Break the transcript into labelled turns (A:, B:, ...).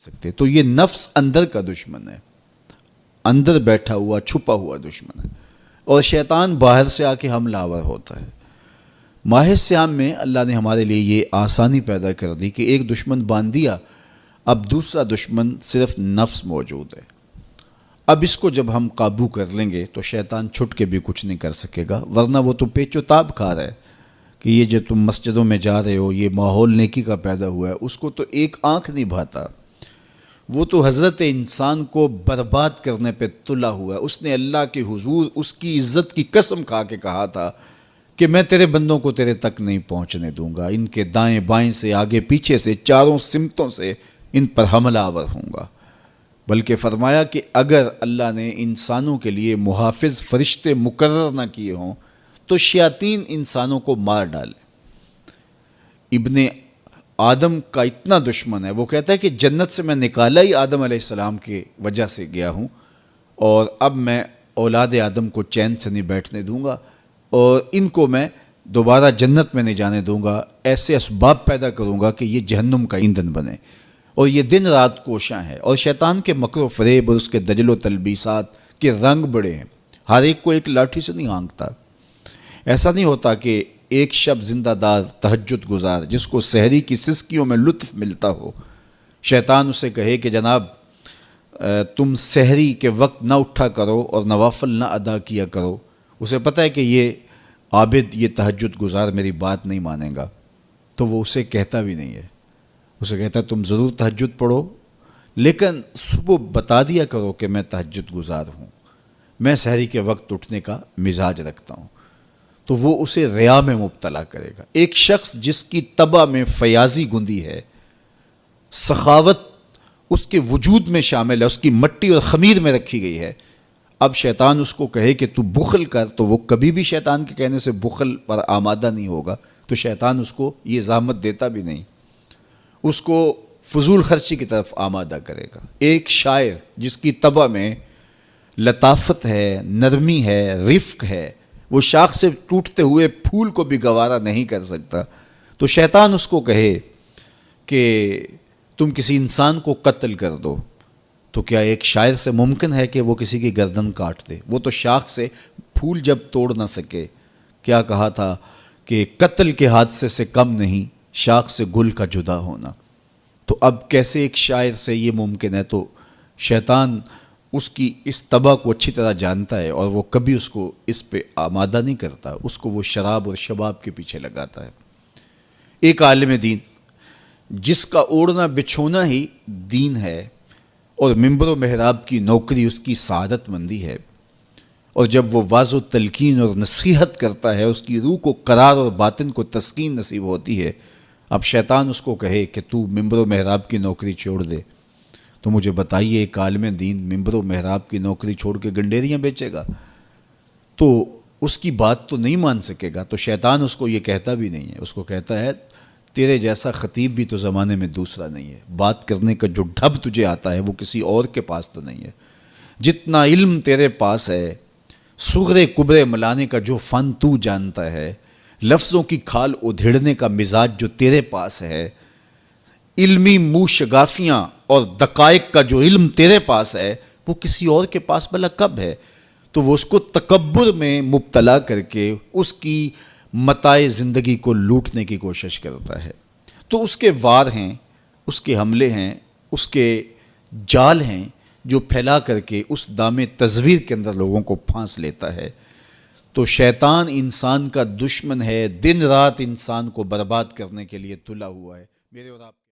A: سکتے. تو یہ نفس اندر کا دشمن ہے، اندر بیٹھا ہوا چھپا ہوا دشمن ہے، اور شیطان باہر سے آ کے حملہ آور ہوتا ہے. ماہ صیام میں اللہ نے ہمارے لیے یہ آسانی پیدا کر دی کہ ایک دشمن باندھ دیا، اب دوسرا دشمن صرف نفس موجود ہے. اب اس کو جب ہم قابو کر لیں گے تو شیطان چھٹ کے بھی کچھ نہیں کر سکے گا، ورنہ وہ تو پیچ و تاب کھا رہا ہے کہ یہ جو تم مسجدوں میں جا رہے ہو، یہ ماحول نیکی کا پیدا ہوا ہے، اس کو تو ایک آنکھ نہیں بھاتا. وہ تو حضرت انسان کو برباد کرنے پہ تلا ہوا ہے. اس نے اللہ کے حضور اس کی عزت کی قسم کھا کے کہا تھا کہ میں تیرے بندوں کو تیرے تک نہیں پہنچنے دوں گا، ان کے دائیں بائیں سے، آگے پیچھے سے، چاروں سمتوں سے ان پر حملہ آور ہوں گا. بلکہ فرمایا کہ اگر اللہ نے انسانوں کے لیے محافظ فرشتے مقرر نہ کیے ہوں تو شیاطین انسانوں کو مار ڈالیں. ابن آدم کا اتنا دشمن ہے، وہ کہتا ہے کہ جنت سے میں نکالا ہی آدم علیہ السلام کی وجہ سے گیا ہوں، اور اب میں اولاد آدم کو چین سے نہیں بیٹھنے دوں گا، اور ان کو میں دوبارہ جنت میں نہیں جانے دوں گا. ایسے اسباب پیدا کروں گا کہ یہ جہنم کا ایندھن بنے. اور یہ دن رات کوشاں ہے، اور شیطان کے مکر و فریب اور اس کے دجل و تلبیسات کے رنگ بڑے ہیں. ہر ایک کو ایک لاٹھی سے نہیں ہانکتا. ایسا نہیں ہوتا کہ ایک شب زندہ دار تہجد گزار جس کو سحری کی سسکیوں میں لطف ملتا ہو، شیطان اسے کہے کہ جناب تم سحری کے وقت نہ اٹھا کرو اور نوافل نہ ادا کیا کرو. اسے پتہ ہے کہ یہ عابد، یہ تہجد گزار میری بات نہیں مانے گا، تو وہ اسے کہتا بھی نہیں ہے. اسے کہتا ہے تم ضرور تہجد پڑھو، لیکن صبح بتا دیا کرو کہ میں تہجد گزار ہوں، میں سحری کے وقت اٹھنے کا مزاج رکھتا ہوں. تو وہ اسے ریا میں مبتلا کرے گا. ایک شخص جس کی طبع میں فیاضی گندی ہے، سخاوت اس کے وجود میں شامل ہے، اس کی مٹی اور خمیر میں رکھی گئی ہے، اب شیطان اس کو کہے کہ تو بخل کر، تو وہ کبھی بھی شیطان کے کہنے سے بخل پر آمادہ نہیں ہوگا. تو شیطان اس کو یہ زحمت دیتا بھی نہیں، اس کو فضول خرچی کی طرف آمادہ کرے گا. ایک شاعر جس کی طبع میں لطافت ہے، نرمی ہے، رفق ہے، وہ شاخ سے ٹوٹتے ہوئے پھول کو بھی گوارا نہیں کر سکتا، تو شیطان اس کو کہے کہ تم کسی انسان کو قتل کر دو، تو کیا ایک شاعر سے ممکن ہے کہ وہ کسی کی گردن کاٹ دے؟ وہ تو شاخ سے پھول جب توڑ نہ سکے. کیا کہا تھا کہ قتل کے حادثے سے کم نہیں شاخ سے گل کا جدا ہونا. تو اب کیسے ایک شاعر سے یہ ممکن ہے؟ تو شیطان اس کی اس طبع کو اچھی طرح جانتا ہے، اور وہ کبھی اس کو اس پہ آمادہ نہیں کرتا، اس کو وہ شراب اور شباب کے پیچھے لگاتا ہے. ایک عالم دین جس کا اوڑھنا بچھونا ہی دین ہے، اور منبر و محراب کی نوکری اس کی سعادت مندی ہے، اور جب وہ واضح و تلقین اور نصیحت کرتا ہے اس کی روح کو قرار اور باطن کو تسکین نصیب ہوتی ہے. اب شیطان اس کو کہے کہ تو منبر و محراب کی نوکری چھوڑ دے، تو مجھے بتائیے ایک عالم دین منبر و محراب کی نوکری چھوڑ کے گنڈیریاں بیچے گا؟ تو اس کی بات تو نہیں مان سکے گا. تو شیطان اس کو یہ کہتا بھی نہیں ہے، اس کو کہتا ہے تیرے جیسا خطیب بھی تو زمانے میں دوسرا نہیں ہے، بات کرنے کا جو ڈھب تجھے آتا ہے وہ کسی اور کے پاس تو نہیں ہے. جتنا علم تیرے پاس ہے، صغرے کبرے ملانے کا جو فن تو جانتا ہے، لفظوں کی کھال ادھیڑنے کا مزاج جو تیرے پاس ہے، علمی منہ شگافیاں اور دقائق کا جو علم تیرے پاس ہے، وہ کسی اور کے پاس بھلا کب ہے؟ تو وہ اس کو تکبر میں مبتلا کر کے اس کی متاع زندگی کو لوٹنے کی کوشش کرتا ہے. تو اس کے وار ہیں، اس کے حملے ہیں، اس کے جال ہیں جو پھیلا کر کے اس دام تزویر کے اندر لوگوں کو پھانس لیتا ہے. تو شیطان انسان کا دشمن ہے، دن رات انسان کو برباد کرنے کے لیے تلا ہوا ہے. میرے اور آپ